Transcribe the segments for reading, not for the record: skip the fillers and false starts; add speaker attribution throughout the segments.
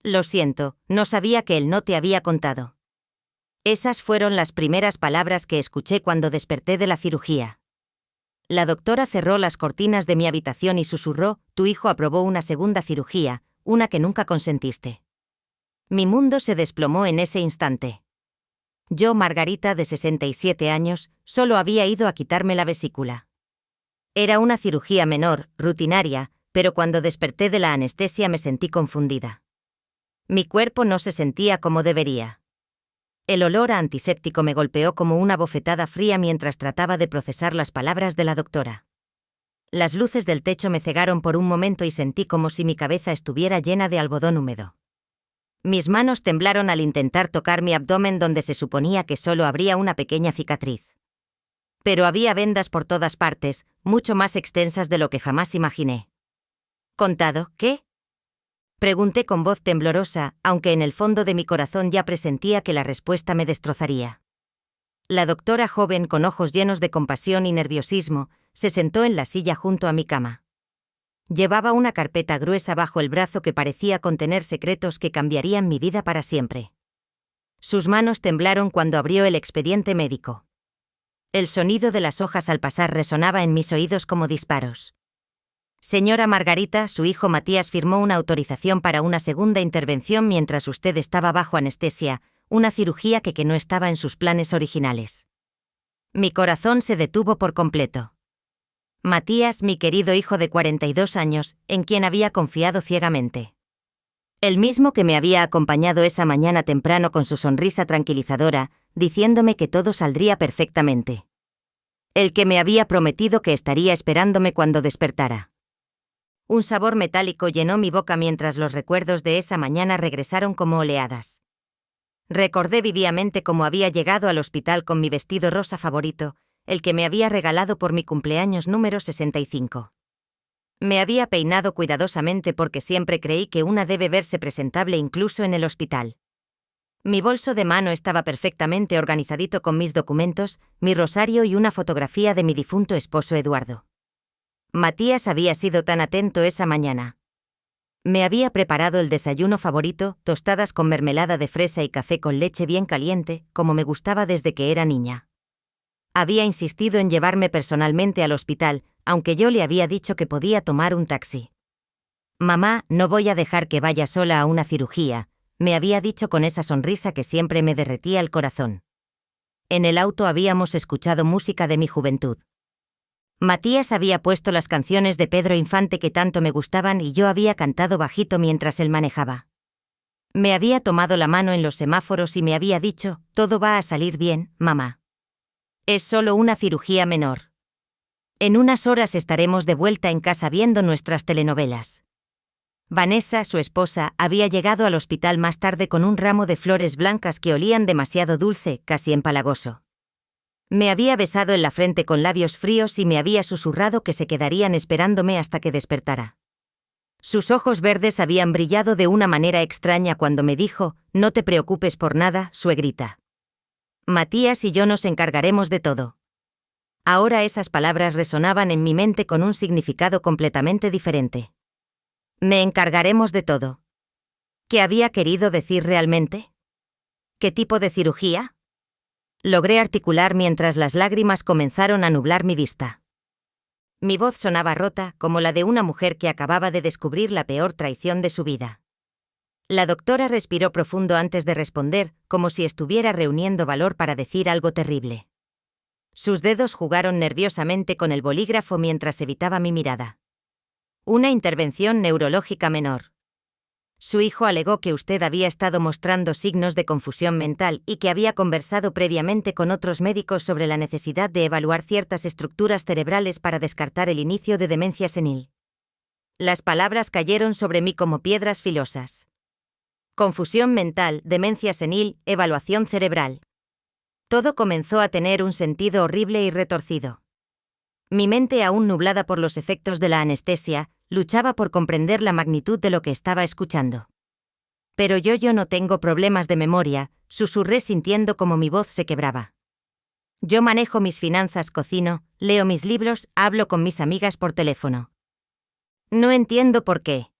Speaker 1: Lo siento, no sabía que él no te había contado. Esas fueron las primeras palabras que escuché cuando desperté de la cirugía. La doctora cerró las cortinas de mi habitación y susurró: tu hijo aprobó una segunda cirugía, una que nunca consentiste. Mi mundo se desplomó en ese instante. Yo, Margarita, de 67 años, solo había ido a quitarme la vesícula. Era una cirugía menor, rutinaria, pero cuando desperté de la anestesia me sentí confundida. Mi cuerpo no se sentía como debería. El olor a antiséptico me golpeó como una bofetada fría mientras trataba de procesar las palabras de la doctora. Las luces del techo me cegaron por un momento y sentí como si mi cabeza estuviera llena de algodón húmedo. Mis manos temblaron al intentar tocar mi abdomen donde se suponía que solo habría una pequeña cicatriz. Pero había vendas por todas partes, mucho más extensas de lo que jamás imaginé. ¿Contado qué? Pregunté con voz temblorosa, aunque en el fondo de mi corazón ya presentía que la respuesta me destrozaría. La doctora joven, con ojos llenos de compasión y nerviosismo, se sentó en la silla junto a mi cama. Llevaba una carpeta gruesa bajo el brazo que parecía contener secretos que cambiarían mi vida para siempre. Sus manos temblaron cuando abrió el expediente médico. El sonido de las hojas al pasar resonaba en mis oídos como disparos. Señora Margarita, su hijo Matías firmó una autorización para una segunda intervención mientras usted estaba bajo anestesia, una cirugía que no estaba en sus planes originales. Mi corazón se detuvo por completo. Matías, mi querido hijo de 42 años, en quien había confiado ciegamente. El mismo que me había acompañado esa mañana temprano con su sonrisa tranquilizadora, diciéndome que todo saldría perfectamente. El que me había prometido que estaría esperándome cuando despertara. Un sabor metálico llenó mi boca mientras los recuerdos de esa mañana regresaron como oleadas. Recordé vividamente cómo había llegado al hospital con mi vestido rosa favorito, el que me había regalado por mi cumpleaños número 65. Me había peinado cuidadosamente porque siempre creí que una debe verse presentable incluso en el hospital. Mi bolso de mano estaba perfectamente organizadito con mis documentos, mi rosario y una fotografía de mi difunto esposo Eduardo. Matías había sido tan atento esa mañana. Me había preparado el desayuno favorito, tostadas con mermelada de fresa y café con leche bien caliente, como me gustaba desde que era niña. Había insistido en llevarme personalmente al hospital, aunque yo le había dicho que podía tomar un taxi. Mamá, no voy a dejar que vaya sola a una cirugía, me había dicho con esa sonrisa que siempre me derretía el corazón. En el auto habíamos escuchado música de mi juventud. Matías había puesto las canciones de Pedro Infante que tanto me gustaban y yo había cantado bajito mientras él manejaba. Me había tomado la mano en los semáforos y me había dicho: todo va a salir bien, mamá. Es solo una cirugía menor. En unas horas estaremos de vuelta en casa viendo nuestras telenovelas. Vanessa, su esposa, había llegado al hospital más tarde con un ramo de flores blancas que olían demasiado dulce, casi empalagoso. Me había besado en la frente con labios fríos y me había susurrado que se quedarían esperándome hasta que despertara. Sus ojos verdes habían brillado de una manera extraña cuando me dijo: no te preocupes por nada, suegrita. Matías y yo nos encargaremos de todo. Ahora esas palabras resonaban en mi mente con un significado completamente diferente. Me encargaremos de todo. ¿Qué había querido decir realmente? ¿Qué tipo de cirugía? Logré articular mientras las lágrimas comenzaron a nublar mi vista. Mi voz sonaba rota, como la de una mujer que acababa de descubrir la peor traición de su vida. La doctora respiró profundo antes de responder, como si estuviera reuniendo valor para decir algo terrible. Sus dedos jugaron nerviosamente con el bolígrafo mientras evitaba mi mirada. Una intervención neurológica menor. Su hijo alegó que usted había estado mostrando signos de confusión mental y que había conversado previamente con otros médicos sobre la necesidad de evaluar ciertas estructuras cerebrales para descartar el inicio de demencia senil. Las palabras cayeron sobre mí como piedras filosas. Confusión mental, demencia senil, evaluación cerebral. Todo comenzó a tener un sentido horrible y retorcido. Mi mente, aún nublada por los efectos de la anestesia, luchaba por comprender la magnitud de lo que estaba escuchando. Pero yo no tengo problemas de memoria, susurré sintiendo como mi voz se quebraba. Yo manejo mis finanzas, cocino, leo mis libros, hablo con mis amigas por teléfono. No entiendo por qué.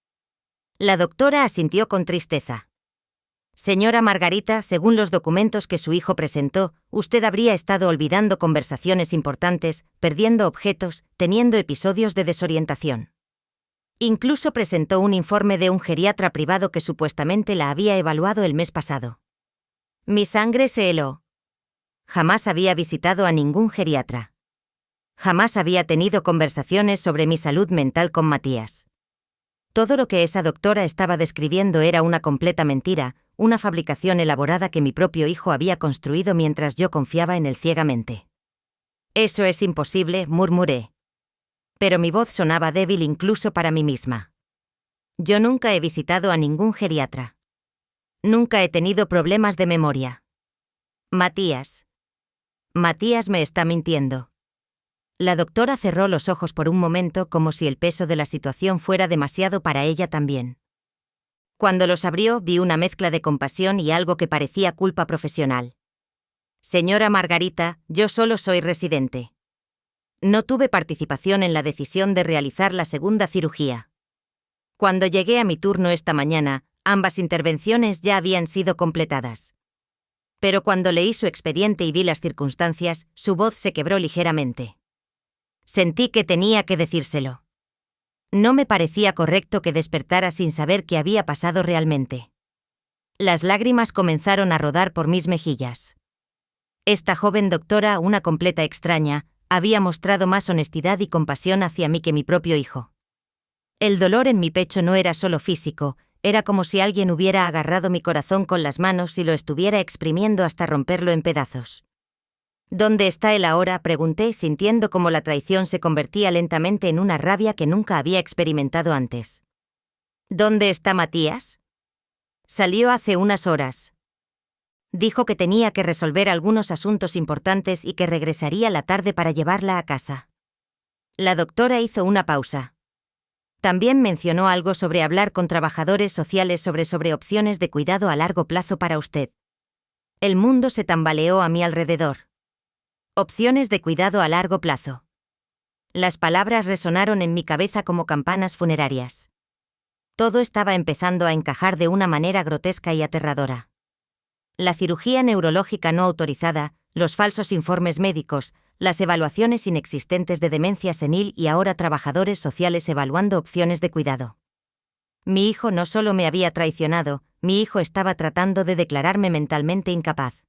Speaker 1: La doctora asintió con tristeza. Señora Margarita, según los documentos que su hijo presentó, usted habría estado olvidando conversaciones importantes, perdiendo objetos, teniendo episodios de desorientación. Incluso presentó un informe de un geriatra privado que supuestamente la había evaluado el mes pasado. Mi sangre se heló. Jamás había visitado a ningún geriatra. Jamás había tenido conversaciones sobre mi salud mental con Matías. Todo lo que esa doctora estaba describiendo era una completa mentira, una fabricación elaborada que mi propio hijo había construido mientras yo confiaba en él ciegamente. Eso es imposible, murmuré. Pero mi voz sonaba débil incluso para mí misma. Yo nunca he visitado a ningún geriatra. Nunca he tenido problemas de memoria. Matías me está mintiendo. La doctora cerró los ojos por un momento como si el peso de la situación fuera demasiado para ella también. Cuando los abrió, vi una mezcla de compasión y algo que parecía culpa profesional. Señora Margarita, yo solo soy residente. No tuve participación en la decisión de realizar la segunda cirugía. Cuando llegué a mi turno esta mañana, ambas intervenciones ya habían sido completadas. Pero cuando leí su expediente y vi las circunstancias, su voz se quebró ligeramente. Sentí que tenía que decírselo. No me parecía correcto que despertara sin saber qué había pasado realmente. Las lágrimas comenzaron a rodar por mis mejillas. Esta joven doctora, una completa extraña, había mostrado más honestidad y compasión hacia mí que mi propio hijo. El dolor en mi pecho no era solo físico, era como si alguien hubiera agarrado mi corazón con las manos y lo estuviera exprimiendo hasta romperlo en pedazos. ¿Dónde está él ahora?, pregunté, sintiendo cómo la traición se convertía lentamente en una rabia que nunca había experimentado antes. ¿Dónde está Matías? Salió hace unas horas. Dijo que tenía que resolver algunos asuntos importantes y que regresaría la tarde para llevarla a casa. La doctora hizo una pausa. También mencionó algo sobre hablar con trabajadores sociales sobre opciones de cuidado a largo plazo para usted. El mundo se tambaleó a mi alrededor. Opciones de cuidado a largo plazo. Las palabras resonaron en mi cabeza como campanas funerarias. Todo estaba empezando a encajar de una manera grotesca y aterradora. La cirugía neurológica no autorizada, los falsos informes médicos, las evaluaciones inexistentes de demencia senil y ahora trabajadores sociales evaluando opciones de cuidado. Mi hijo no solo me había traicionado, mi hijo estaba tratando de declararme mentalmente incapaz.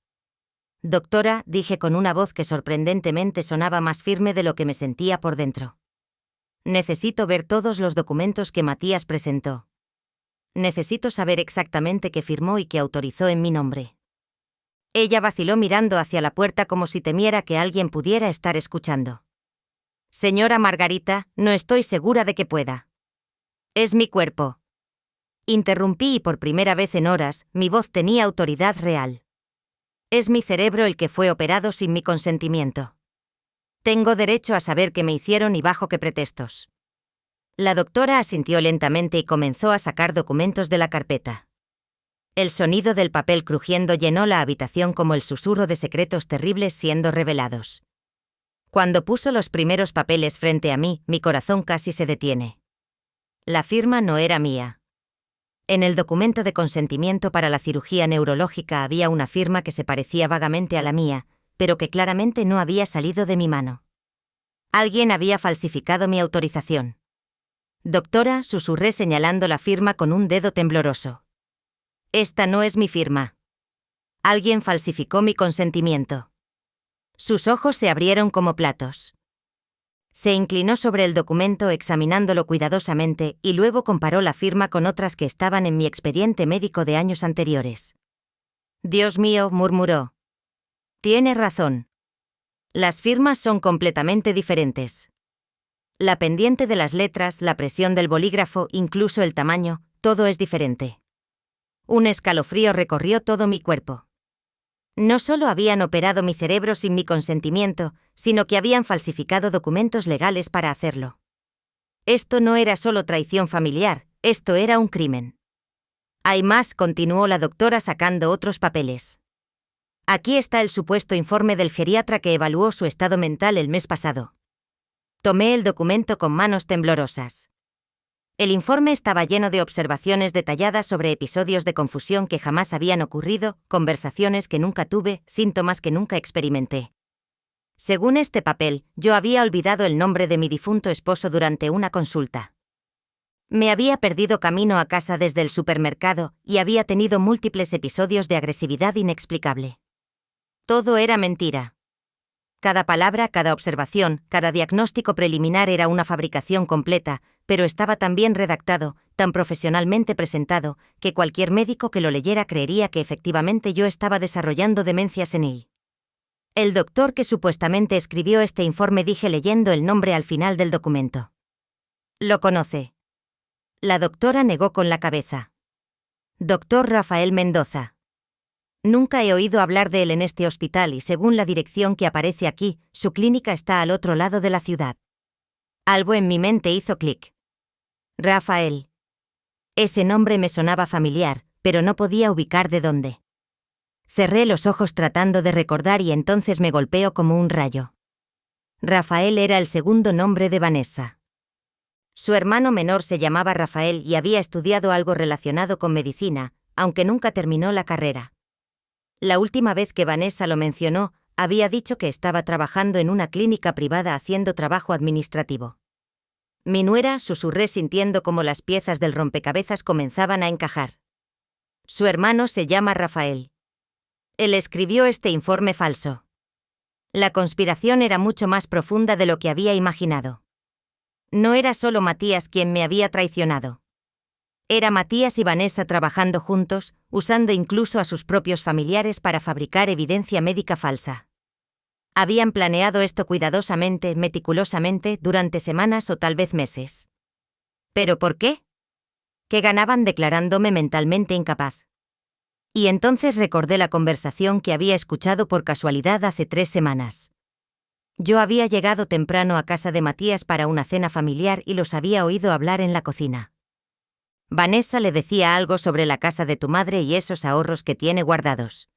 Speaker 1: Doctora, dije con una voz que sorprendentemente sonaba más firme de lo que me sentía por dentro. Necesito ver todos los documentos que Matías presentó. Necesito saber exactamente qué firmó y qué autorizó en mi nombre. Ella vaciló mirando hacia la puerta como si temiera que alguien pudiera estar escuchando. Señora Margarita, no estoy segura de que pueda. Es mi cuerpo. Interrumpí y por primera vez en horas, mi voz tenía autoridad real. Es mi cerebro el que fue operado sin mi consentimiento. Tengo derecho a saber qué me hicieron y bajo qué pretextos. La doctora asintió lentamente y comenzó a sacar documentos de la carpeta. El sonido del papel crujiendo llenó la habitación como el susurro de secretos terribles siendo revelados. Cuando puso los primeros papeles frente a mí, mi corazón casi se detiene. La firma no era mía. En el documento de consentimiento para la cirugía neurológica había una firma que se parecía vagamente a la mía, pero que claramente no había salido de mi mano. Alguien había falsificado mi autorización. Doctora, susurré señalando la firma con un dedo tembloroso. Esta no es mi firma. Alguien falsificó mi consentimiento. Sus ojos se abrieron como platos. Se inclinó sobre el documento examinándolo cuidadosamente y luego comparó la firma con otras que estaban en mi expediente médico de años anteriores. Dios mío, murmuró. Tiene razón. Las firmas son completamente diferentes. La pendiente de las letras, la presión del bolígrafo, incluso el tamaño, todo es diferente. Un escalofrío recorrió todo mi cuerpo. No solo habían operado mi cerebro sin mi consentimiento, sino que habían falsificado documentos legales para hacerlo. Esto no era solo traición familiar, esto era un crimen. Hay más, continuó la doctora sacando otros papeles. Aquí está el supuesto informe del geriatra que evaluó su estado mental el mes pasado. Tomé el documento con manos temblorosas. El informe estaba lleno de observaciones detalladas sobre episodios de confusión que jamás habían ocurrido, conversaciones que nunca tuve, síntomas que nunca experimenté. Según este papel, yo había olvidado el nombre de mi difunto esposo durante una consulta. Me había perdido camino a casa desde el supermercado y había tenido múltiples episodios de agresividad inexplicable. Todo era mentira. Cada palabra, cada observación, cada diagnóstico preliminar era una fabricación completa, pero estaba tan bien redactado, tan profesionalmente presentado, que cualquier médico que lo leyera creería que efectivamente yo estaba desarrollando demencia senil. El doctor que supuestamente escribió este informe, dije leyendo el nombre al final del documento. ¿Lo conoce? La doctora negó con la cabeza. Doctor Rafael Mendoza. Nunca he oído hablar de él en este hospital y según la dirección que aparece aquí, su clínica está al otro lado de la ciudad. Algo en mi mente hizo clic. Rafael. Ese nombre me sonaba familiar, pero no podía ubicar de dónde. Cerré los ojos tratando de recordar y entonces me golpeó como un rayo. Rafael era el segundo nombre de Vanessa. Su hermano menor se llamaba Rafael y había estudiado algo relacionado con medicina, aunque nunca terminó la carrera. La última vez que Vanessa lo mencionó, había dicho que estaba trabajando en una clínica privada haciendo trabajo administrativo. Mi nuera, susurré sintiendo como las piezas del rompecabezas comenzaban a encajar. Su hermano se llama Rafael. Él escribió este informe falso. La conspiración era mucho más profunda de lo que había imaginado. No era solo Matías quien me había traicionado. Era Matías y Vanessa trabajando juntos, usando incluso a sus propios familiares para fabricar evidencia médica falsa. Habían planeado esto cuidadosamente, meticulosamente, durante semanas o tal vez meses. ¿Pero por qué? ¿Qué ganaban declarándome mentalmente incapaz? Y entonces recordé la conversación que había escuchado por casualidad hace 3 semanas. Yo había llegado temprano a casa de Matías para una cena familiar y los había oído hablar en la cocina. Vanessa le decía algo sobre la casa de tu madre y esos ahorros que tiene guardados.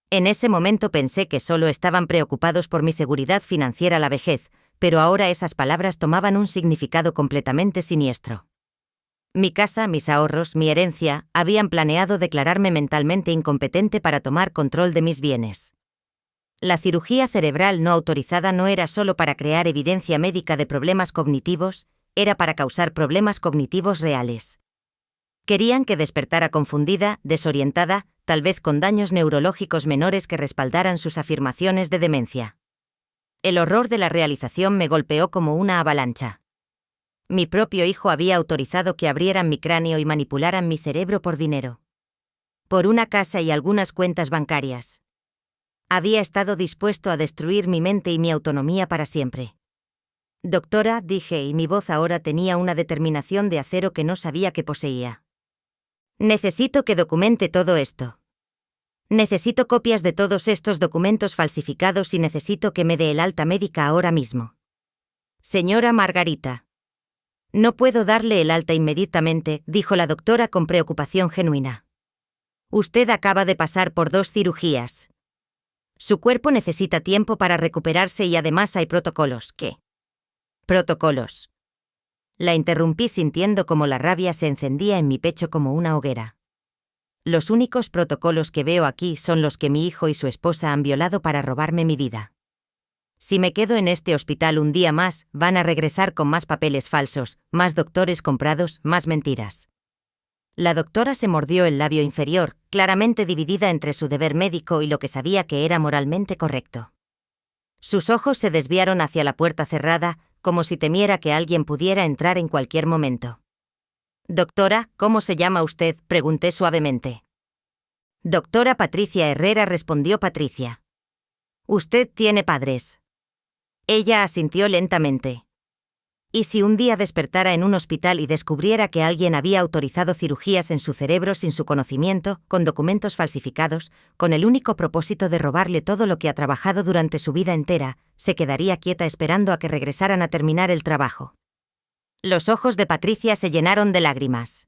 Speaker 1: En ese momento pensé que solo estaban preocupados por mi seguridad financiera a la vejez, pero ahora esas palabras tomaban un significado completamente siniestro. Mi casa, mis ahorros, mi herencia, habían planeado declararme mentalmente incompetente para tomar control de mis bienes. La cirugía cerebral no autorizada no era solo para crear evidencia médica de problemas cognitivos, era para causar problemas cognitivos reales. Querían que despertara confundida, desorientada, tal vez con daños neurológicos menores que respaldaran sus afirmaciones de demencia. El horror de la realización me golpeó como una avalancha. Mi propio hijo había autorizado que abrieran mi cráneo y manipularan mi cerebro por dinero. Por una casa y algunas cuentas bancarias. Había estado dispuesto a destruir mi mente y mi autonomía para siempre. Doctora, dije, y mi voz ahora tenía una determinación de acero que no sabía que poseía. Necesito que documente todo esto. Necesito copias de todos estos documentos falsificados y necesito que me dé el alta médica ahora mismo. Señora Margarita. No puedo darle el alta inmediatamente, dijo la doctora con preocupación genuina. Usted acaba de pasar por 2 cirugías. Su cuerpo necesita tiempo para recuperarse y además hay protocolos. ¿Qué? Protocolos. La interrumpí sintiendo como la rabia se encendía en mi pecho como una hoguera. Los únicos protocolos que veo aquí son los que mi hijo y su esposa han violado para robarme mi vida. Si me quedo en este hospital un día más, van a regresar con más papeles falsos, más doctores comprados, más mentiras. La doctora se mordió el labio inferior, claramente dividida entre su deber médico y lo que sabía que era moralmente correcto. Sus ojos se desviaron hacia la puerta cerrada, como si temiera que alguien pudiera entrar en cualquier momento. «Doctora, ¿cómo se llama usted?», pregunté suavemente. «Doctora Patricia Herrera», respondió Patricia. «Usted tiene padres». Ella asintió lentamente. ¿Y si un día despertara en un hospital y descubriera que alguien había autorizado cirugías en su cerebro sin su conocimiento, con documentos falsificados, con el único propósito de robarle todo lo que ha trabajado durante su vida entera, se quedaría quieta esperando a que regresaran a terminar el trabajo? Los ojos de Patricia se llenaron de lágrimas.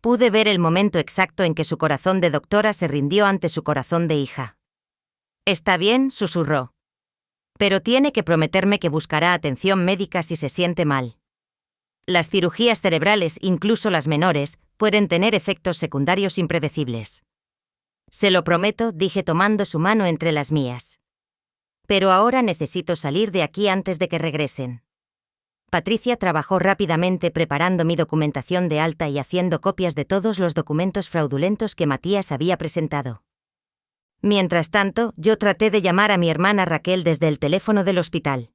Speaker 1: Pude ver el momento exacto en que su corazón de doctora se rindió ante su corazón de hija. «Está bien», susurró. «Pero tiene que prometerme que buscará atención médica si se siente mal». Las cirugías cerebrales, incluso las menores, pueden tener efectos secundarios impredecibles. Se lo prometo, dije tomando su mano entre las mías. Pero ahora necesito salir de aquí antes de que regresen. Patricia trabajó rápidamente preparando mi documentación de alta y haciendo copias de todos los documentos fraudulentos que Matías había presentado. Mientras tanto, yo traté de llamar a mi hermana Raquel desde el teléfono del hospital.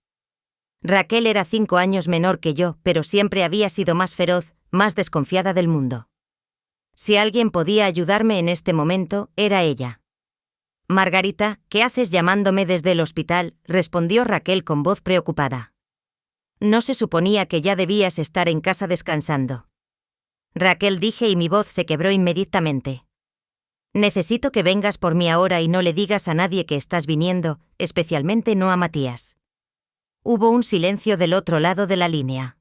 Speaker 1: Raquel era 5 años menor que yo, pero siempre había sido más feroz, más desconfiada del mundo. Si alguien podía ayudarme en este momento, era ella. Margarita, ¿qué haces llamándome desde el hospital?, respondió Raquel con voz preocupada. ¿No se suponía que ya debías estar en casa descansando? Raquel, dije y mi voz se quebró inmediatamente. Necesito que vengas por mí ahora y no le digas a nadie que estás viniendo, especialmente no a Matías. Hubo un silencio del otro lado de la línea.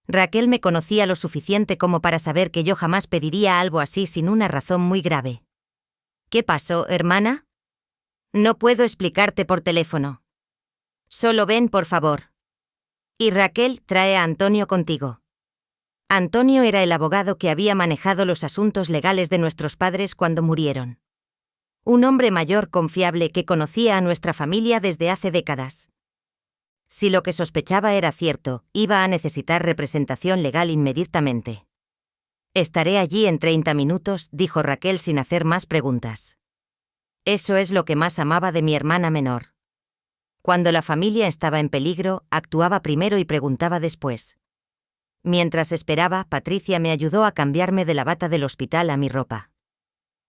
Speaker 1: Raquel me conocía lo suficiente como para saber que yo jamás pediría algo así sin una razón muy grave. ¿Qué pasó, hermana? No puedo explicarte por teléfono. Solo ven, por favor. Y Raquel, trae a Antonio contigo. Antonio era el abogado que había manejado los asuntos legales de nuestros padres cuando murieron. Un hombre mayor confiable que conocía a nuestra familia desde hace décadas. Si lo que sospechaba era cierto, iba a necesitar representación legal inmediatamente. Estaré allí en 30 minutos, dijo Raquel sin hacer más preguntas. Eso es lo que más amaba de mi hermana menor. Cuando la familia estaba en peligro, actuaba primero y preguntaba después. Mientras esperaba, Patricia me ayudó a cambiarme de la bata del hospital a mi ropa.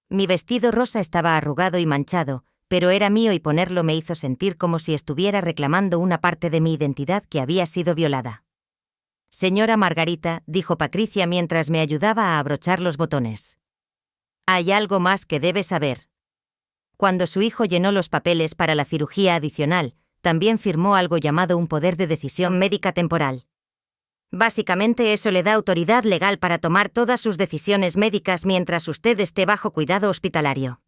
Speaker 1: Mi vestido rosa estaba arrugado y manchado, pero era mío y ponerlo me hizo sentir como si estuviera reclamando una parte de mi identidad que había sido violada. Señora Margarita, dijo Patricia mientras me ayudaba a abrochar los botones. Hay algo más que debe saber. Cuando su hijo llenó los papeles para la cirugía adicional, también firmó algo llamado un poder de decisión médica temporal. Básicamente eso le da autoridad legal para tomar todas sus decisiones médicas mientras usted esté bajo cuidado hospitalario.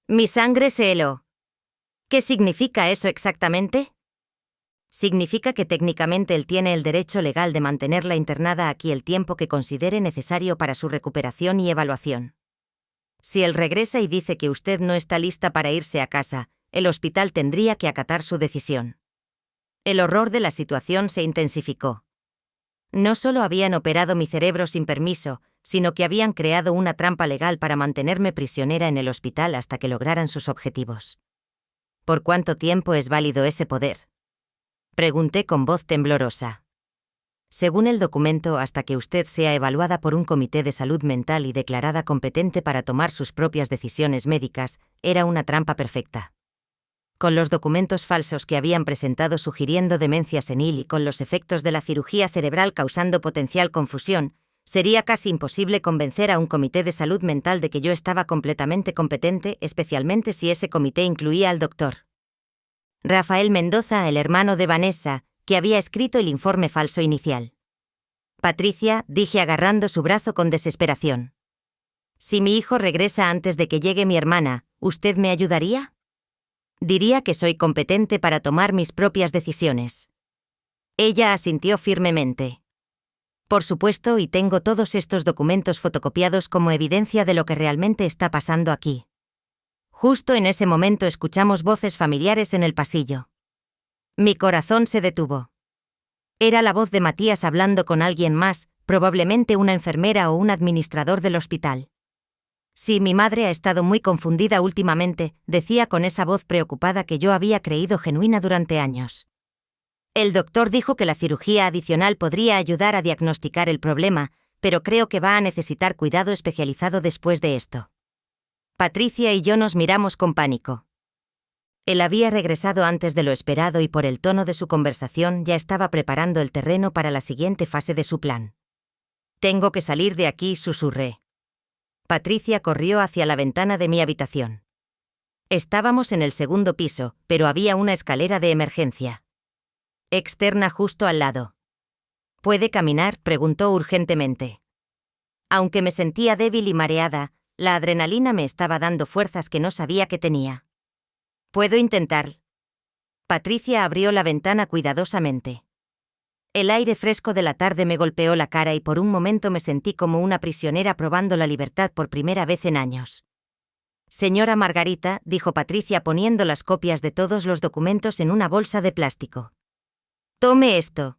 Speaker 1: Mi sangre se heló. ¿Qué significa eso exactamente? Significa que técnicamente él tiene el derecho legal de mantenerla internada aquí el tiempo que considere necesario para su recuperación y evaluación. Si él regresa y dice que usted no está lista para irse a casa, el hospital tendría que acatar su decisión. El horror de la situación se intensificó. No solo habían operado mi cerebro sin permiso, sino que habían creado una trampa legal para mantenerme prisionera en el hospital hasta que lograran sus objetivos. ¿Por cuánto tiempo es válido ese poder?, pregunté con voz temblorosa. Según el documento, hasta que usted sea evaluada por un comité de salud mental y declarada competente para tomar sus propias decisiones médicas, era una trampa perfecta. Con los documentos falsos que habían presentado sugiriendo demencia senil y con los efectos de la cirugía cerebral causando potencial confusión, sería casi imposible convencer a un comité de salud mental de que yo estaba completamente competente, especialmente si ese comité incluía al doctor Rafael Mendoza, el hermano de Vanessa, que había escrito el informe falso inicial. Patricia, dije agarrando su brazo con desesperación. Si mi hijo regresa antes de que llegue mi hermana, ¿usted me ayudaría? Diría que soy competente para tomar mis propias decisiones. Ella asintió firmemente. Por supuesto, y tengo todos estos documentos fotocopiados como evidencia de lo que realmente está pasando aquí. Justo en ese momento escuchamos voces familiares en el pasillo. Mi corazón se detuvo. Era la voz de Matías hablando con alguien más, probablemente una enfermera o un administrador del hospital. Sí, mi madre ha estado muy confundida últimamente, decía con esa voz preocupada que yo había creído genuina durante años. El doctor dijo que la cirugía adicional podría ayudar a diagnosticar el problema, pero creo que va a necesitar cuidado especializado después de esto. Patricia y yo nos miramos con pánico. Él había regresado antes de lo esperado y por el tono de su conversación ya estaba preparando el terreno para la siguiente fase de su plan. Tengo que salir de aquí, susurré. Patricia corrió hacia la ventana de mi habitación. Estábamos en el segundo piso, pero había una escalera de emergencia externa justo al lado. ¿Puede caminar?, preguntó urgentemente. Aunque me sentía débil y mareada, la adrenalina me estaba dando fuerzas que no sabía que tenía. Puedo intentar. Patricia abrió la ventana cuidadosamente. El aire fresco de la tarde me golpeó la cara y por un momento me sentí como una prisionera probando la libertad por primera vez en años. Señora Margarita, dijo Patricia poniendo las copias de todos los documentos en una bolsa de plástico. Tome esto.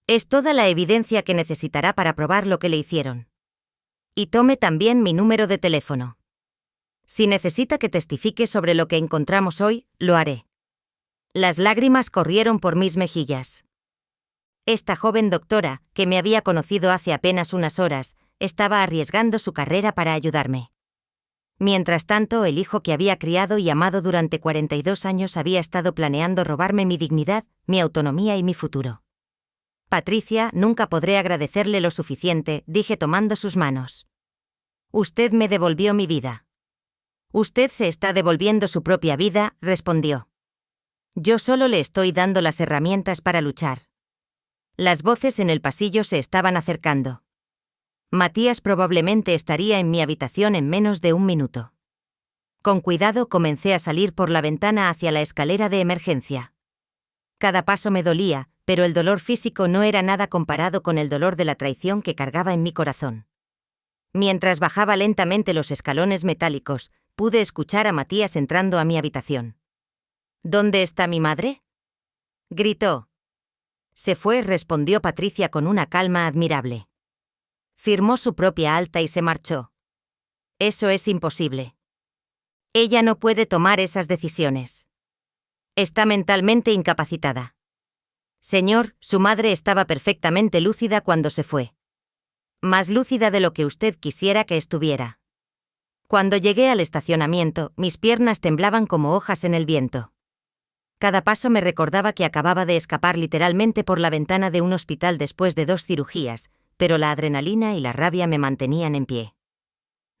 Speaker 1: Es toda la evidencia que necesitará para probar lo que le hicieron. Y tome también mi número de teléfono. Si necesita que testifique sobre lo que encontramos hoy, lo haré. Las lágrimas corrieron por mis mejillas. Esta joven doctora, que me había conocido hace apenas unas horas, estaba arriesgando su carrera para ayudarme. Mientras tanto, el hijo que había criado y amado durante 42 años había estado planeando robarme mi dignidad, mi autonomía y mi futuro. Patricia, nunca podré agradecerle lo suficiente, dije tomando sus manos. Usted me devolvió mi vida. Usted se está devolviendo su propia vida, respondió. Yo solo le estoy dando las herramientas para luchar. Las voces en el pasillo se estaban acercando. Matías probablemente estaría en mi habitación en menos de un minuto. Con cuidado comencé a salir por la ventana hacia la escalera de emergencia. Cada paso me dolía, pero el dolor físico no era nada comparado con el dolor de la traición que cargaba en mi corazón. Mientras bajaba lentamente los escalones metálicos, pude escuchar a Matías entrando a mi habitación. ¿Dónde está mi madre?, gritó. Se fue, respondió Patricia con una calma admirable. Firmó su propia alta y se marchó. Eso es imposible. Ella no puede tomar esas decisiones. Está mentalmente incapacitada. Señor, su madre estaba perfectamente lúcida cuando se fue. Más lúcida de lo que usted quisiera que estuviera. Cuando llegué al estacionamiento, mis piernas temblaban como hojas en el viento. Cada paso me recordaba que acababa de escapar literalmente por la ventana de un hospital después de 2 cirugías, pero la adrenalina y la rabia me mantenían en pie.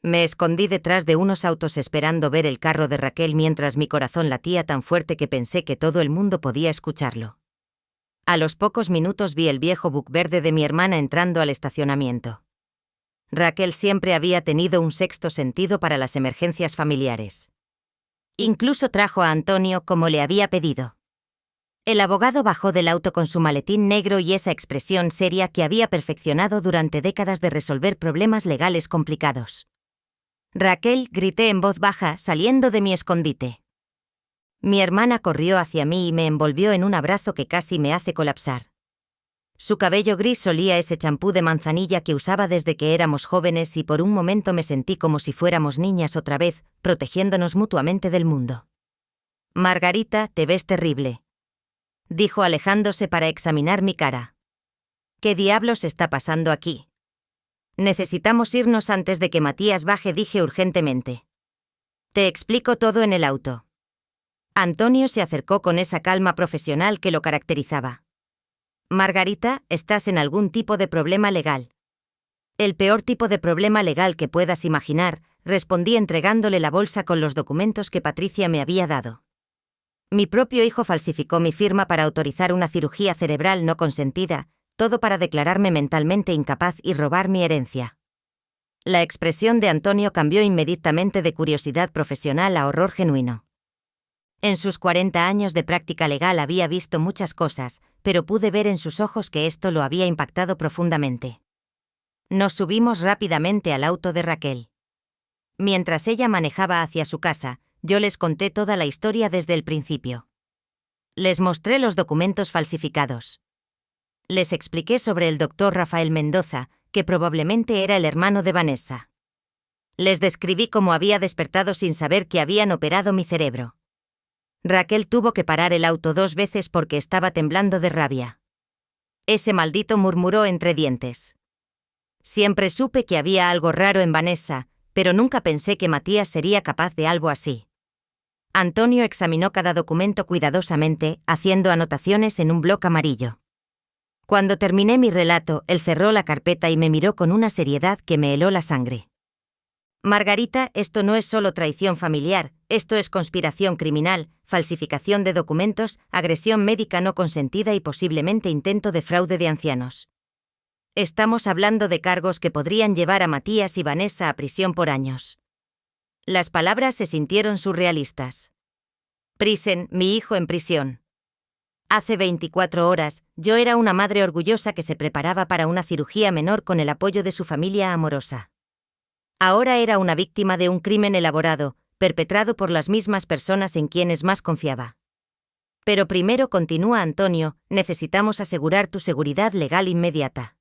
Speaker 1: Me escondí detrás de unos autos esperando ver el carro de Raquel mientras mi corazón latía tan fuerte que pensé que todo el mundo podía escucharlo. A los pocos minutos vi el viejo Buick verde de mi hermana entrando al estacionamiento. Raquel siempre había tenido un sexto sentido para las emergencias familiares. Incluso trajo a Antonio como le había pedido. El abogado bajó del auto con su maletín negro y esa expresión seria que había perfeccionado durante décadas de resolver problemas legales complicados. Raquel, grité en voz baja, saliendo de mi escondite. Mi hermana corrió hacia mí y me envolvió en un abrazo que casi me hace colapsar. Su cabello gris olía ese champú de manzanilla que usaba desde que éramos jóvenes y por un momento me sentí como si fuéramos niñas otra vez, protegiéndonos mutuamente del mundo. Margarita, te ves terrible, dijo alejándose para examinar mi cara. ¿Qué diablos está pasando aquí? Necesitamos irnos antes de que Matías baje, dije urgentemente. Te explico todo en el auto. Antonio se acercó con esa calma profesional que lo caracterizaba. Margarita, estás en algún tipo de problema legal. El peor tipo de problema legal que puedas imaginar, respondí entregándole la bolsa con los documentos que Patricia me había dado. Mi propio hijo falsificó mi firma para autorizar una cirugía cerebral no consentida, todo para declararme mentalmente incapaz y robar mi herencia. La expresión de Antonio cambió inmediatamente de curiosidad profesional a horror genuino. En sus 40 años de práctica legal había visto muchas cosas, pero pude ver en sus ojos que esto lo había impactado profundamente. Nos subimos rápidamente al auto de Raquel. Mientras ella manejaba hacia su casa, yo les conté toda la historia desde el principio. Les mostré los documentos falsificados. Les expliqué sobre el doctor Rafael Mendoza, que probablemente era el hermano de Vanessa. Les describí cómo había despertado sin saber que habían operado mi cerebro. Raquel tuvo que parar el auto 2 veces porque estaba temblando de rabia. Ese maldito, murmuró entre dientes. Siempre supe que había algo raro en Vanessa, pero nunca pensé que Matías sería capaz de algo así. Antonio examinó cada documento cuidadosamente, haciendo anotaciones en un bloc amarillo. Cuando terminé mi relato, él cerró la carpeta y me miró con una seriedad que me heló la sangre. Margarita, esto no es solo traición familiar, esto es conspiración criminal, falsificación de documentos, agresión médica no consentida y posiblemente intento de fraude de ancianos. Estamos hablando de cargos que podrían llevar a Matías y Vanessa a prisión por años. Las palabras se sintieron surrealistas. Prisen, mi hijo en prisión. Hace 24 horas, yo era una madre orgullosa que se preparaba para una cirugía menor con el apoyo de su familia amorosa. Ahora era una víctima de un crimen elaborado, perpetrado por las mismas personas en quienes más confiaba. Pero primero, continúa Antonio, necesitamos asegurar tu seguridad legal inmediata.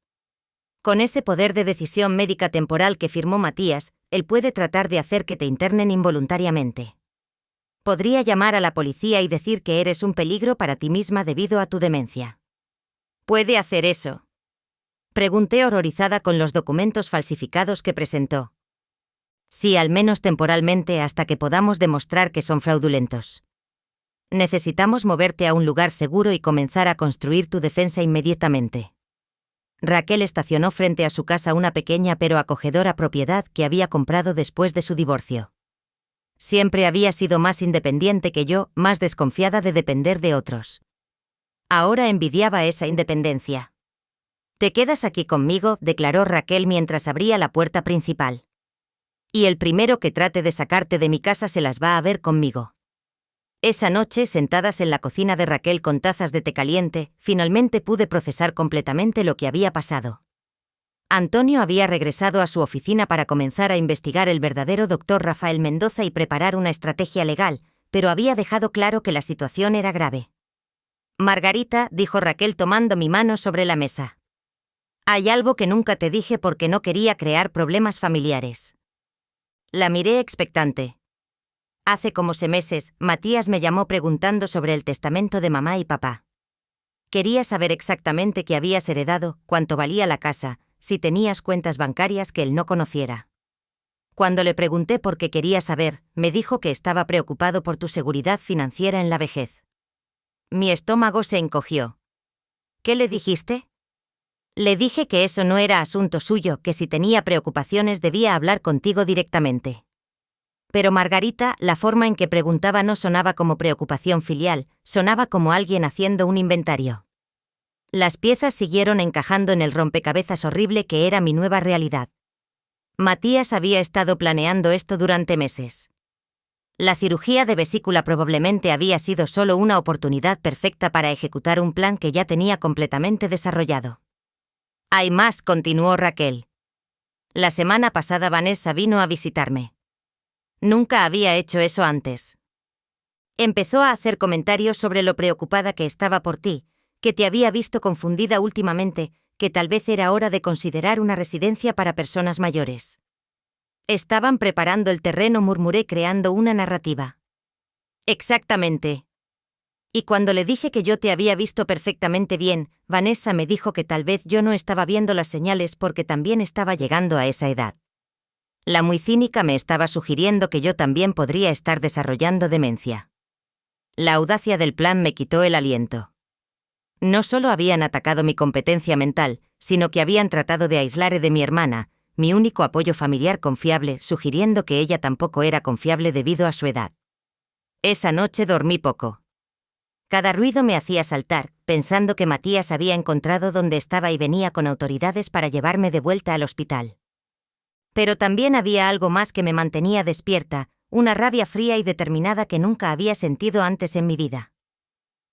Speaker 1: Con ese poder de decisión médica temporal que firmó Matías, él puede tratar de hacer que te internen involuntariamente. Podría llamar a la policía y decir que eres un peligro para ti misma debido a tu demencia. ¿Puede hacer eso?, pregunté horrorizada con los documentos falsificados que presentó. Sí, al menos temporalmente hasta que podamos demostrar que son fraudulentos. Necesitamos moverte a un lugar seguro y comenzar a construir tu defensa inmediatamente. Raquel estacionó frente a su casa una pequeña pero acogedora propiedad que había comprado después de su divorcio. Siempre había sido más independiente que yo, más desconfiada de depender de otros. Ahora envidiaba esa independencia. «Te quedas aquí conmigo», declaró Raquel mientras abría la puerta principal. «Y el primero que trate de sacarte de mi casa se las va a ver conmigo». Esa noche, sentadas en la cocina de Raquel con tazas de té caliente, finalmente pude procesar completamente lo que había pasado. Antonio había regresado a su oficina para comenzar a investigar el verdadero doctor Rafael Mendoza y preparar una estrategia legal, pero había dejado claro que la situación era grave. «Margarita», dijo Raquel tomando mi mano sobre la mesa. «Hay algo que nunca te dije porque no quería crear problemas familiares». La miré expectante. Hace como meses, Matías me llamó preguntando sobre el testamento de mamá y papá. Quería saber exactamente qué habías heredado, cuánto valía la casa, si tenías cuentas bancarias que él no conociera. Cuando le pregunté por qué quería saber, me dijo que estaba preocupado por tu seguridad financiera en la vejez. Mi estómago se encogió. ¿Qué le dijiste? Le dije que eso no era asunto suyo, que si tenía preocupaciones debía hablar contigo directamente. Pero Margarita, la forma en que preguntaba no sonaba como preocupación filial, sonaba como alguien haciendo un inventario. Las piezas siguieron encajando en el rompecabezas horrible que era mi nueva realidad. Matías había estado planeando esto durante meses. La cirugía de vesícula probablemente había sido solo una oportunidad perfecta para ejecutar un plan que ya tenía completamente desarrollado. «Hay más», continuó Raquel. «La semana pasada Vanessa vino a visitarme. Nunca había hecho eso antes. Empezó a hacer comentarios sobre lo preocupada que estaba por ti, que te había visto confundida últimamente, que tal vez era hora de considerar una residencia para personas mayores. Estaban preparando el terreno», murmuré creando una narrativa. «Exactamente. Y cuando le dije que yo te había visto perfectamente bien, Vanessa me dijo que tal vez yo no estaba viendo las señales porque también estaba llegando a esa edad. La muy cínica me estaba sugiriendo que yo también podría estar desarrollando demencia». La audacia del plan me quitó el aliento. No solo habían atacado mi competencia mental, sino que habían tratado de aislar de mi hermana, mi único apoyo familiar confiable, sugiriendo que ella tampoco era confiable debido a su edad. Esa noche dormí poco. Cada ruido me hacía saltar, pensando que Matías había encontrado dónde estaba y venía con autoridades para llevarme de vuelta al hospital. Pero también había algo más que me mantenía despierta, una rabia fría y determinada que nunca había sentido antes en mi vida.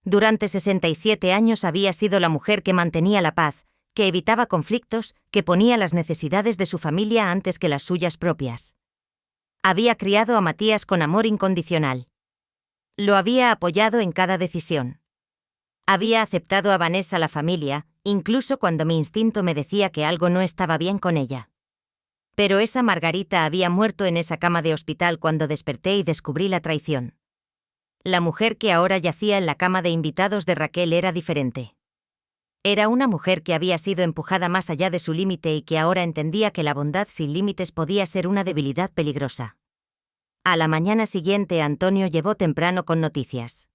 Speaker 1: Durante 67 años había sido la mujer que mantenía la paz, que evitaba conflictos, que ponía las necesidades de su familia antes que las suyas propias. Había criado a Matías con amor incondicional. Lo había apoyado en cada decisión. Había aceptado a Vanessa la familia, incluso cuando mi instinto me decía que algo no estaba bien con ella. Pero esa Margarita había muerto en esa cama de hospital cuando desperté y descubrí la traición. La mujer que ahora yacía en la cama de invitados de Raquel era diferente. Era una mujer que había sido empujada más allá de su límite y que ahora entendía que la bondad sin límites podía ser una debilidad peligrosa. A la mañana siguiente Antonio llegó temprano con noticias.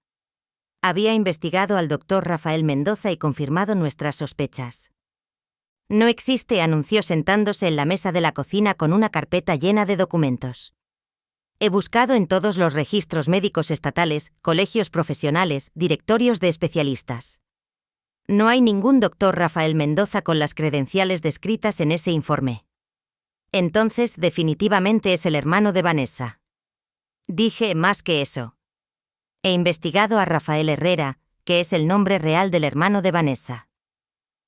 Speaker 1: Había investigado al doctor Rafael Mendoza y confirmado nuestras sospechas. «No existe», anunció sentándose en la mesa de la cocina con una carpeta llena de documentos. «He buscado en todos los registros médicos estatales, colegios profesionales, directorios de especialistas. No hay ningún doctor Rafael Mendoza con las credenciales descritas en ese informe. Entonces, definitivamente es el hermano de Vanessa». Dije: «Más que eso. He investigado a Rafael Herrera, que es el nombre real del hermano de Vanessa.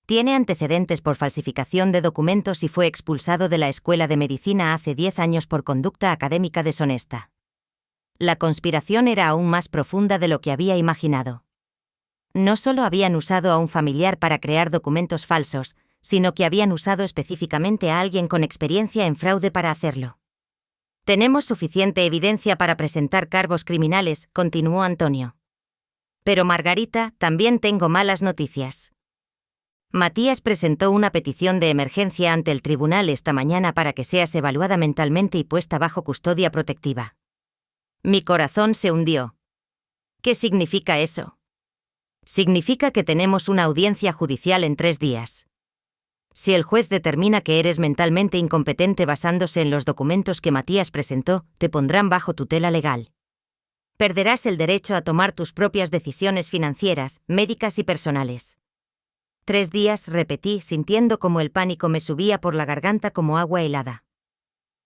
Speaker 1: Tiene antecedentes por falsificación de documentos y fue expulsado de la escuela de medicina hace 10 años por conducta académica deshonesta. La conspiración era aún más profunda de lo que había imaginado. No solo habían usado a un familiar para crear documentos falsos, sino que habían usado específicamente a alguien con experiencia en fraude para hacerlo. Tenemos suficiente evidencia para presentar cargos criminales, continuó Antonio. Pero Margarita, también tengo malas noticias. Matías presentó una petición de emergencia ante el tribunal esta mañana para que seas evaluada mentalmente y puesta bajo custodia protectiva. Mi corazón se hundió. ¿Qué significa eso? Significa que tenemos una audiencia judicial en 3 días. Si el juez determina que eres mentalmente incompetente basándose en los documentos que Matías presentó, te pondrán bajo tutela legal. Perderás el derecho a tomar tus propias decisiones financieras, médicas y personales. 3 días, repetí, sintiendo como el pánico me subía por la garganta como agua helada.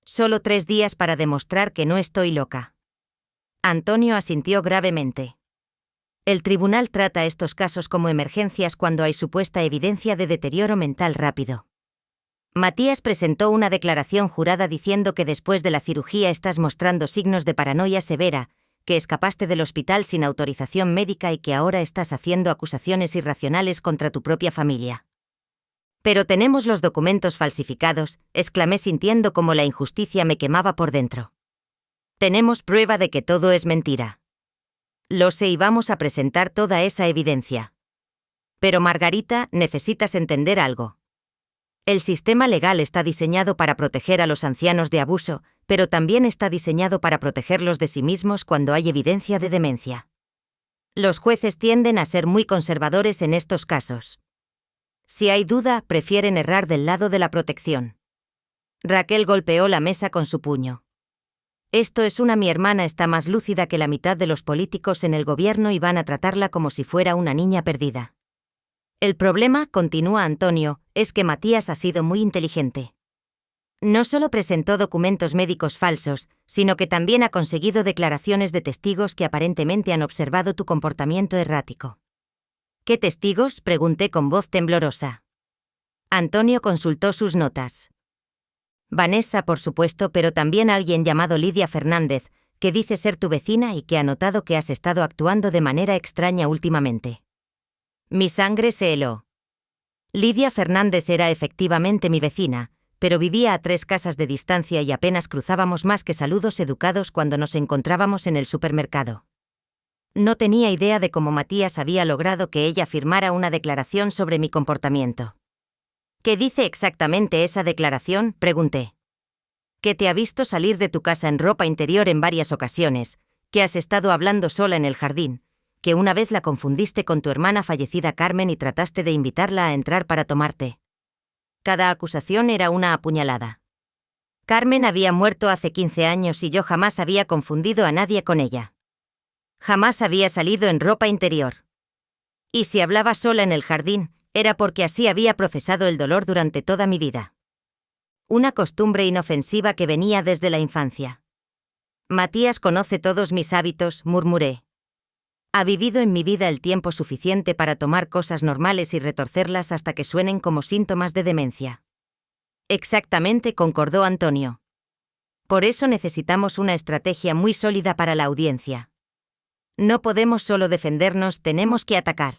Speaker 1: Solo 3 días para demostrar que no estoy loca. Antonio asintió gravemente. El tribunal trata estos casos como emergencias cuando hay supuesta evidencia de deterioro mental rápido. Matías presentó una declaración jurada diciendo que después de la cirugía estás mostrando signos de paranoia severa, que escapaste del hospital sin autorización médica y que ahora estás haciendo acusaciones irracionales contra tu propia familia. Pero tenemos los documentos falsificados, exclamé sintiendo como la injusticia me quemaba por dentro. Tenemos prueba de que todo es mentira. Lo sé y vamos a presentar toda esa evidencia. Pero Margarita, necesitas entender algo. El sistema legal está diseñado para proteger a los ancianos de abuso, pero también está diseñado para protegerlos de sí mismos cuando hay evidencia de demencia. Los jueces tienden a ser muy conservadores en estos casos. Si hay duda, prefieren errar del lado de la protección. Raquel golpeó la mesa con su puño. Esto es mi hermana está más lúcida que la mitad de los políticos en el gobierno y van a tratarla como si fuera una niña perdida. El problema, continúa Antonio, es que Matías ha sido muy inteligente. No solo presentó documentos médicos falsos, sino que también ha conseguido declaraciones de testigos que aparentemente han observado tu comportamiento errático. ¿Qué testigos?, pregunté con voz temblorosa. Antonio consultó sus notas. Vanessa, por supuesto, pero también alguien llamado Lidia Fernández, que dice ser tu vecina y que ha notado que has estado actuando de manera extraña últimamente. Mi sangre se heló. Lidia Fernández era efectivamente mi vecina, pero vivía a 3 casas de distancia y apenas cruzábamos más que saludos educados cuando nos encontrábamos en el supermercado. No tenía idea de cómo Matías había logrado que ella firmara una declaración sobre mi comportamiento. ¿Qué dice exactamente esa declaración?, pregunté. Que te ha visto salir de tu casa en ropa interior en varias ocasiones, que has estado hablando sola en el jardín, que una vez la confundiste con tu hermana fallecida Carmen y trataste de invitarla a entrar para tomar té. Cada acusación era una apuñalada. Carmen había muerto hace 15 años y yo jamás había confundido a nadie con ella. Jamás había salido en ropa interior. Y si hablaba sola en el jardín, era porque así había procesado el dolor durante toda mi vida. Una costumbre inofensiva que venía desde la infancia. Matías conoce todos mis hábitos, murmuré. Ha vivido en mi vida el tiempo suficiente para tomar cosas normales y retorcerlas hasta que suenen como síntomas de demencia. Exactamente, concordó Antonio. Por eso necesitamos una estrategia muy sólida para la audiencia. No podemos solo defendernos, tenemos que atacar.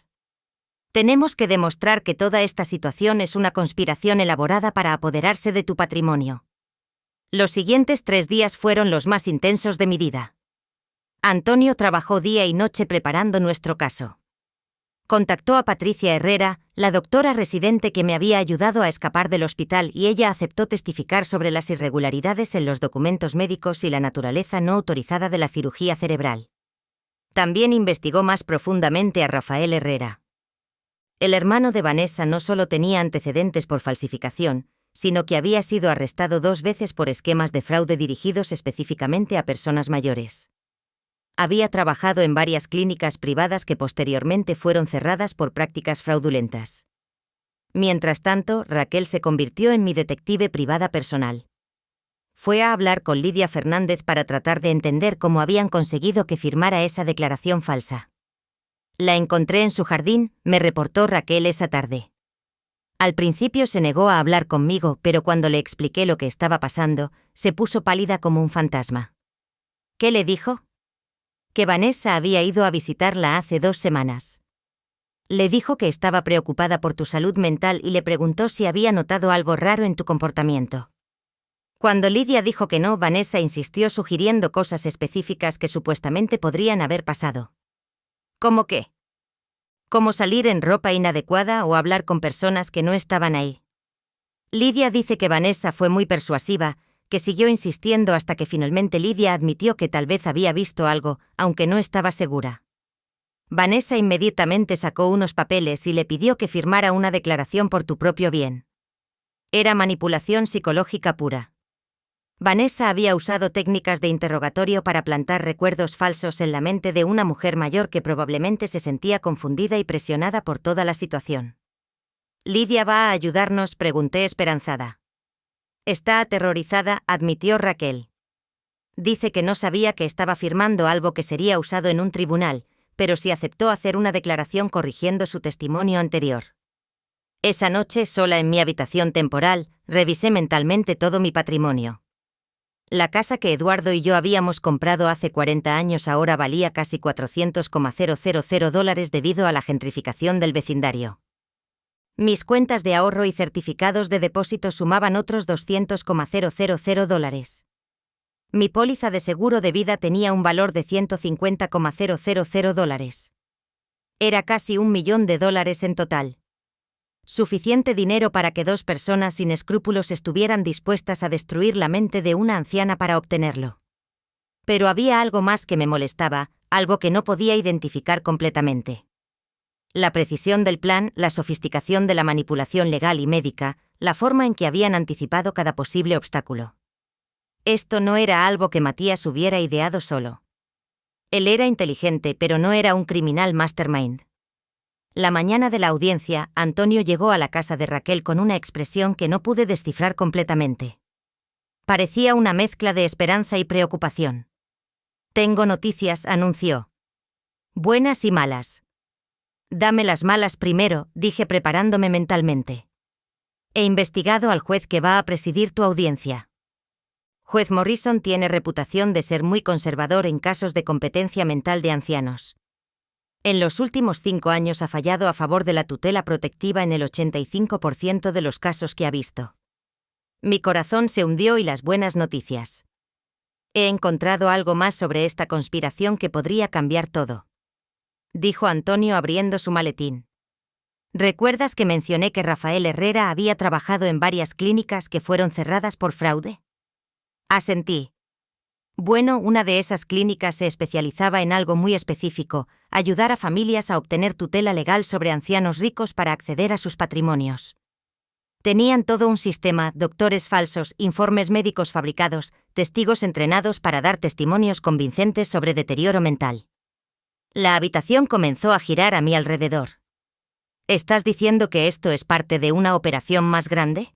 Speaker 1: Tenemos que demostrar que toda esta situación es una conspiración elaborada para apoderarse de tu patrimonio. Los siguientes 3 días fueron los más intensos de mi vida. Antonio trabajó día y noche preparando nuestro caso. Contactó a Patricia Herrera, la doctora residente que me había ayudado a escapar del hospital, y ella aceptó testificar sobre las irregularidades en los documentos médicos y la naturaleza no autorizada de la cirugía cerebral. También investigó más profundamente a Rafael Herrera. El hermano de Vanessa no solo tenía antecedentes por falsificación, sino que había sido arrestado 2 veces por esquemas de fraude dirigidos específicamente a personas mayores. Había trabajado en varias clínicas privadas que posteriormente fueron cerradas por prácticas fraudulentas. Mientras tanto, Raquel se convirtió en mi detective privada personal. Fue a hablar con Lidia Fernández para tratar de entender cómo habían conseguido que firmara esa declaración falsa. La encontré en su jardín, me reportó Raquel esa tarde. Al principio se negó a hablar conmigo, pero cuando le expliqué lo que estaba pasando, se puso pálida como un fantasma. ¿Qué le dijo? Que Vanessa había ido a visitarla hace 2 semanas. Le dijo que estaba preocupada por tu salud mental y le preguntó si había notado algo raro en tu comportamiento. Cuando Lidia dijo que no, Vanessa insistió sugiriendo cosas específicas que supuestamente podrían haber pasado. ¿Cómo qué? Como salir en ropa inadecuada o hablar con personas que no estaban ahí. Lidia dice que Vanessa fue muy persuasiva, que siguió insistiendo hasta que finalmente Lidia admitió que tal vez había visto algo, aunque no estaba segura. Vanessa inmediatamente sacó unos papeles y le pidió que firmara una declaración por tu propio bien. Era manipulación psicológica pura. Vanessa había usado técnicas de interrogatorio para plantar recuerdos falsos en la mente de una mujer mayor que probablemente se sentía confundida y presionada por toda la situación. ¿Lidia va a ayudarnos?, pregunté esperanzada. Está aterrorizada, admitió Raquel. Dice que no sabía que estaba firmando algo que sería usado en un tribunal, pero sí aceptó hacer una declaración corrigiendo su testimonio anterior. Esa noche, sola en mi habitación temporal, revisé mentalmente todo mi patrimonio. La casa que Eduardo y yo habíamos comprado hace 40 años ahora valía casi $400,000 debido a la gentrificación del vecindario. Mis cuentas de ahorro y certificados de depósito sumaban otros $200,000. Mi póliza de seguro de vida tenía un valor de $150,000. Era casi $1 millón en total. Suficiente dinero para que 2 personas sin escrúpulos estuvieran dispuestas a destruir la mente de una anciana para obtenerlo. Pero había algo más que me molestaba, algo que no podía identificar completamente. La precisión del plan, la sofisticación de la manipulación legal y médica, la forma en que habían anticipado cada posible obstáculo. Esto no era algo que Matías hubiera ideado solo. Él era inteligente, pero no era un criminal mastermind. La mañana de la audiencia, Antonio llegó a la casa de Raquel con una expresión que no pude descifrar completamente. Parecía una mezcla de esperanza y preocupación. Tengo noticias, anunció. Buenas y malas. Dame las malas primero, dije preparándome mentalmente. He investigado al juez que va a presidir tu audiencia. Juez Morrison tiene reputación de ser muy conservador en casos de competencia mental de ancianos. En los últimos 5 años ha fallado a favor de la tutela protectiva en el 85% de los casos que ha visto. Mi corazón se hundió y las buenas noticias. He encontrado algo más sobre esta conspiración que podría cambiar todo. Dijo Antonio abriendo su maletín. ¿Recuerdas que mencioné que Rafael Herrera había trabajado en varias clínicas que fueron cerradas por fraude? Asentí. Bueno, una de esas clínicas se especializaba en algo muy específico, ayudar a familias a obtener tutela legal sobre ancianos ricos para acceder a sus patrimonios. Tenían todo un sistema, doctores falsos, informes médicos fabricados, testigos entrenados para dar testimonios convincentes sobre deterioro mental. La habitación comenzó a girar a mi alrededor. ¿Estás diciendo que esto es parte de una operación más grande?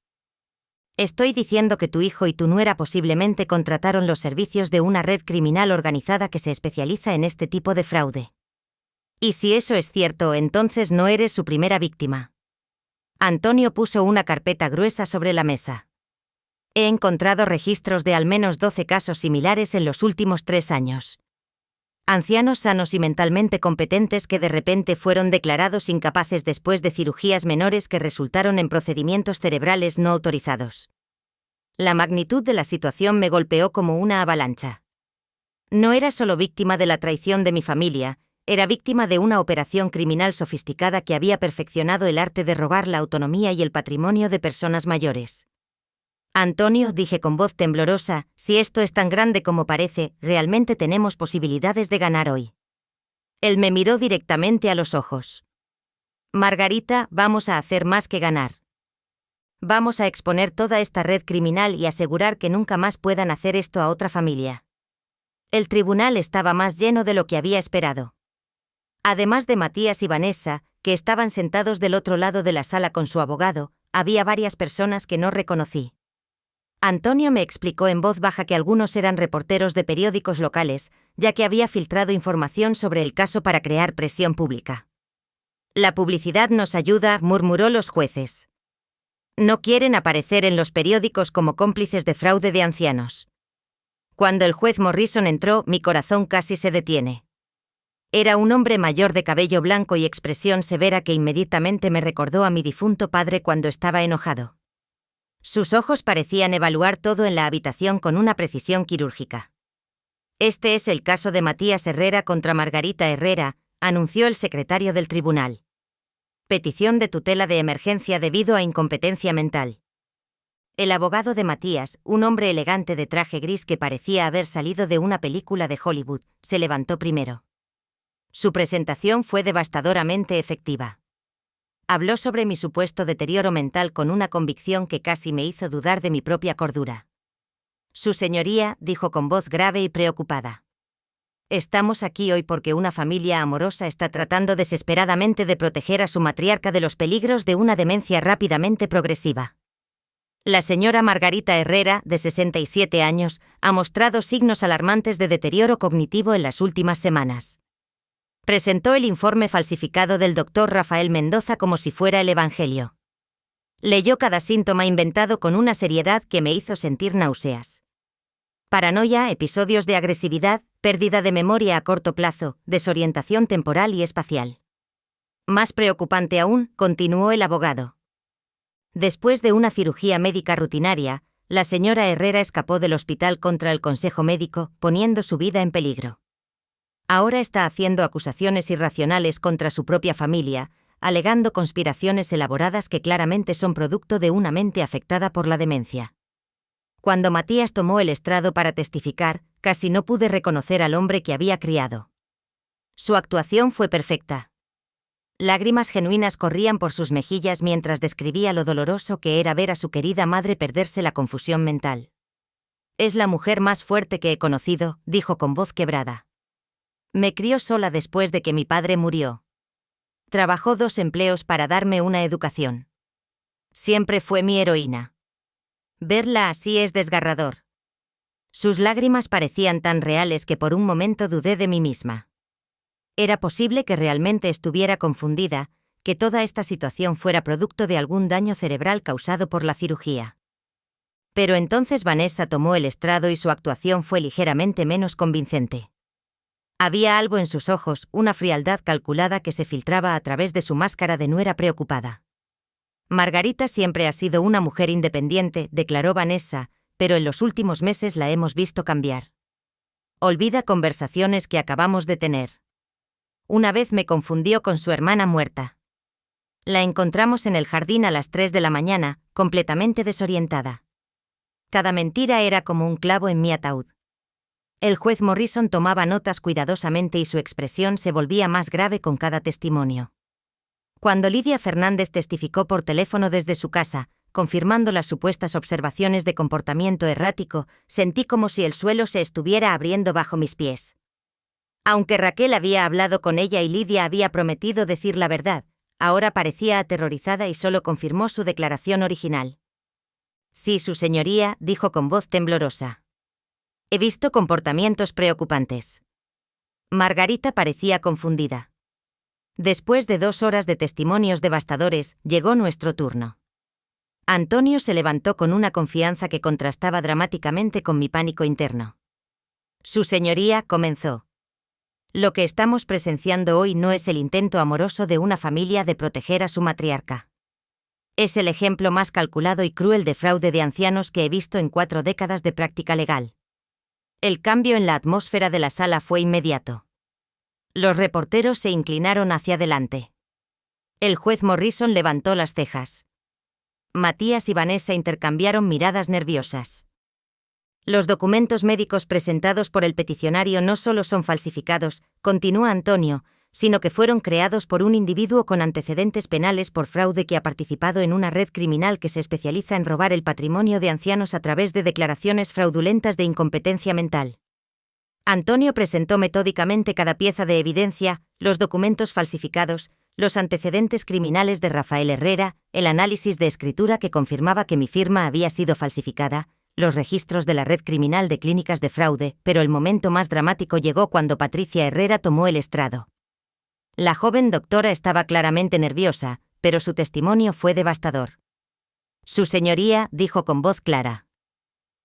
Speaker 1: Estoy diciendo que tu hijo y tu nuera posiblemente contrataron los servicios de una red criminal organizada que se especializa en este tipo de fraude. Y si eso es cierto, entonces no eres su primera víctima. Antonio puso una carpeta gruesa sobre la mesa. He encontrado registros de al menos 12 casos similares en los últimos 3 años. Ancianos sanos y mentalmente competentes que de repente fueron declarados incapaces después de cirugías menores que resultaron en procedimientos cerebrales no autorizados. La magnitud de la situación me golpeó como una avalancha. No era solo víctima de la traición de mi familia, era víctima de una operación criminal sofisticada que había perfeccionado el arte de robar la autonomía y el patrimonio de personas mayores. Antonio, dije con voz temblorosa, si esto es tan grande como parece, realmente tenemos posibilidades de ganar hoy. Él me miró directamente a los ojos. Margarita, vamos a hacer más que ganar. Vamos a exponer toda esta red criminal y asegurar que nunca más puedan hacer esto a otra familia. El tribunal estaba más lleno de lo que había esperado. Además de Matías y Vanessa, que estaban sentados del otro lado de la sala con su abogado, había varias personas que no reconocí. Antonio me explicó en voz baja que algunos eran reporteros de periódicos locales, ya que había filtrado información sobre el caso para crear presión pública. La publicidad nos ayuda, murmuró los jueces. No quieren aparecer en los periódicos como cómplices de fraude de ancianos. Cuando el juez Morrison entró, mi corazón casi se detiene. Era un hombre mayor de cabello blanco y expresión severa que inmediatamente me recordó a mi difunto padre cuando estaba enojado. Sus ojos parecían evaluar todo en la habitación con una precisión quirúrgica. Este es el caso de Matías Herrera contra Margarita Herrera, anunció el secretario del tribunal. Petición de tutela de emergencia debido a incompetencia mental. El abogado de Matías, un hombre elegante de traje gris que parecía haber salido de una película de Hollywood, se levantó primero. Su presentación fue devastadoramente efectiva. Habló sobre mi supuesto deterioro mental con una convicción que casi me hizo dudar de mi propia cordura. Su señoría, dijo con voz grave y preocupada. Estamos aquí hoy porque una familia amorosa está tratando desesperadamente de proteger a su matriarca de los peligros de una demencia rápidamente progresiva. La señora Margarita Herrera, de 67 años, ha mostrado signos alarmantes de deterioro cognitivo en las últimas semanas. Presentó el informe falsificado del doctor Rafael Mendoza como si fuera el Evangelio. Leyó cada síntoma inventado con una seriedad que me hizo sentir náuseas. Paranoia, episodios de agresividad, pérdida de memoria a corto plazo, desorientación temporal y espacial. Más preocupante aún, continuó el abogado. Después de una cirugía médica rutinaria, la señora Herrera escapó del hospital contra el consejo médico, poniendo su vida en peligro. Ahora está haciendo acusaciones irracionales contra su propia familia, alegando conspiraciones elaboradas que claramente son producto de una mente afectada por la demencia. Cuando Matías tomó el estrado para testificar, casi no pude reconocer al hombre que había criado. Su actuación fue perfecta. Lágrimas genuinas corrían por sus mejillas mientras describía lo doloroso que era ver a su querida madre perderse la confusión mental. Es la mujer más fuerte que he conocido, dijo con voz quebrada. Me crió sola después de que mi padre murió. Trabajó 2 empleos para darme una educación. Siempre fue mi heroína. Verla así es desgarrador. Sus lágrimas parecían tan reales que por un momento dudé de mí misma. Era posible que realmente estuviera confundida, que toda esta situación fuera producto de algún daño cerebral causado por la cirugía. Pero entonces Vanessa tomó el estrado y su actuación fue ligeramente menos convincente. Había algo en sus ojos, una frialdad calculada que se filtraba a través de su máscara de nuera preocupada. Margarita siempre ha sido una mujer independiente, declaró Vanessa, pero en los últimos meses la hemos visto cambiar. Olvida conversaciones que acabamos de tener. Una vez me confundió con su hermana muerta. La encontramos en el jardín a las 3 de la mañana, completamente desorientada. Cada mentira era como un clavo en mi ataúd. El juez Morrison tomaba notas cuidadosamente y su expresión se volvía más grave con cada testimonio. Cuando Lidia Fernández testificó por teléfono desde su casa, confirmando las supuestas observaciones de comportamiento errático, sentí como si el suelo se estuviera abriendo bajo mis pies. Aunque Raquel había hablado con ella y Lidia había prometido decir la verdad, ahora parecía aterrorizada y solo confirmó su declaración original. Sí, su señoría, dijo con voz temblorosa. He visto comportamientos preocupantes. Margarita parecía confundida. Después de 2 horas de testimonios devastadores, llegó nuestro turno. Antonio se levantó con una confianza que contrastaba dramáticamente con mi pánico interno. Su señoría comenzó. Lo que estamos presenciando hoy no es el intento amoroso de una familia de proteger a su matriarca. Es el ejemplo más calculado y cruel de fraude de ancianos que he visto en 4 décadas de práctica legal. El cambio en la atmósfera de la sala fue inmediato. Los reporteros se inclinaron hacia adelante. El juez Morrison levantó las cejas. Matías y Vanessa intercambiaron miradas nerviosas. Los documentos médicos presentados por el peticionario no solo son falsificados, continúa Antonio, sino que fueron creados por un individuo con antecedentes penales por fraude que ha participado en una red criminal que se especializa en robar el patrimonio de ancianos a través de declaraciones fraudulentas de incompetencia mental. Antonio presentó metódicamente cada pieza de evidencia, los documentos falsificados, los antecedentes criminales de Rafael Herrera, el análisis de escritura que confirmaba que mi firma había sido falsificada, los registros de la red criminal de clínicas de fraude, pero el momento más dramático llegó cuando Patricia Herrera tomó el estrado. La joven doctora estaba claramente nerviosa, pero su testimonio fue devastador. Su señoría, dijo con voz clara.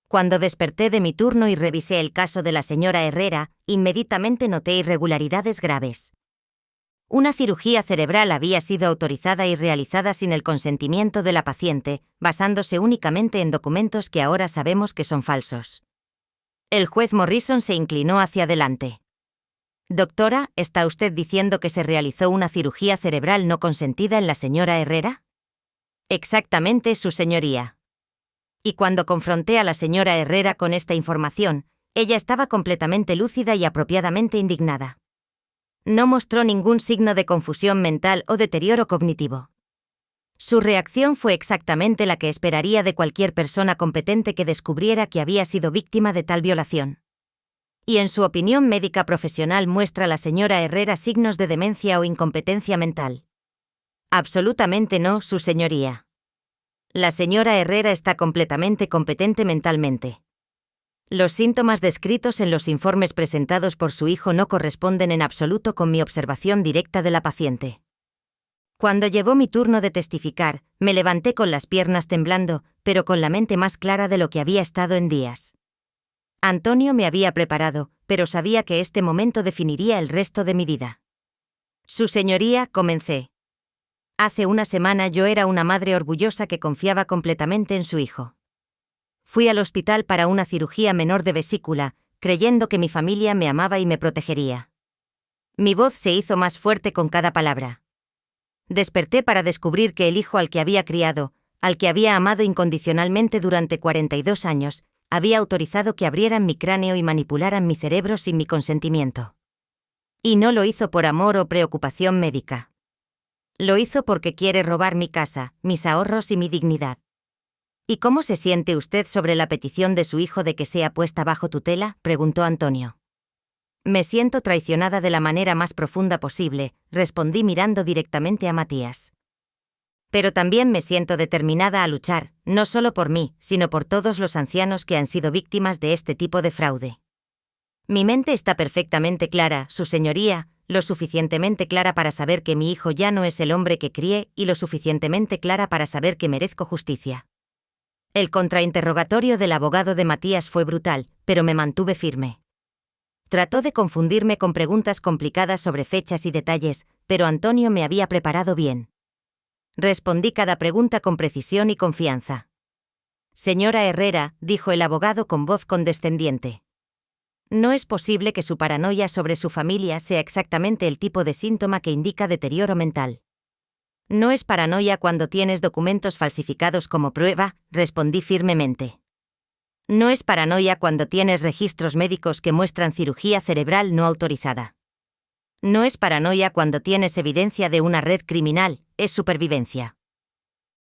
Speaker 1: Cuando desperté de mi turno y revisé el caso de la señora Herrera, inmediatamente noté irregularidades graves. Una cirugía cerebral había sido autorizada y realizada sin el consentimiento de la paciente, basándose únicamente en documentos que ahora sabemos que son falsos. El juez Morrison se inclinó hacia adelante. Doctora, ¿está usted diciendo que se realizó una cirugía cerebral no consentida en la señora Herrera? Exactamente, su señoría. Y cuando confronté a la señora Herrera con esta información, ella estaba completamente lúcida y apropiadamente indignada. No mostró ningún signo de confusión mental o deterioro cognitivo. Su reacción fue exactamente la que esperaría de cualquier persona competente que descubriera que había sido víctima de tal violación. Y en su opinión médica profesional muestra la señora Herrera signos de demencia o incompetencia mental. Absolutamente no, su señoría. La señora Herrera está completamente competente mentalmente. Los síntomas descritos en los informes presentados por su hijo no corresponden en absoluto con mi observación directa de la paciente. Cuando llegó mi turno de testificar, me levanté con las piernas temblando, pero con la mente más clara de lo que había estado en días. Antonio me había preparado, pero sabía que este momento definiría el resto de mi vida. Su señoría, comencé. Hace una semana yo era una madre orgullosa que confiaba completamente en su hijo. Fui al hospital para una cirugía menor de vesícula, creyendo que mi familia me amaba y me protegería. Mi voz se hizo más fuerte con cada palabra. Desperté para descubrir que el hijo al que había criado, al que había amado incondicionalmente durante 42 años, había autorizado que abrieran mi cráneo y manipularan mi cerebro sin mi consentimiento. Y no lo hizo por amor o preocupación médica. Lo hizo porque quiere robar mi casa, mis ahorros y mi dignidad. ¿Y cómo se siente usted sobre la petición de su hijo de que sea puesta bajo tutela?, preguntó Antonio. Me siento traicionada de la manera más profunda posible, respondí mirando directamente a Matías. Pero también me siento determinada a luchar, no solo por mí, sino por todos los ancianos que han sido víctimas de este tipo de fraude. Mi mente está perfectamente clara, su señoría, lo suficientemente clara para saber que mi hijo ya no es el hombre que crié y lo suficientemente clara para saber que merezco justicia. El contrainterrogatorio del abogado de Matías fue brutal, pero me mantuve firme. Trató de confundirme con preguntas complicadas sobre fechas y detalles, pero Antonio me había preparado bien. Respondí cada pregunta con precisión y confianza. Señora Herrera, dijo el abogado con voz condescendiente. No es posible que su paranoia sobre su familia sea exactamente el tipo de síntoma que indica deterioro mental. No es paranoia cuando tienes documentos falsificados como prueba, respondí firmemente. No es paranoia cuando tienes registros médicos que muestran cirugía cerebral no autorizada. No es paranoia cuando tienes evidencia de una red criminal, es supervivencia.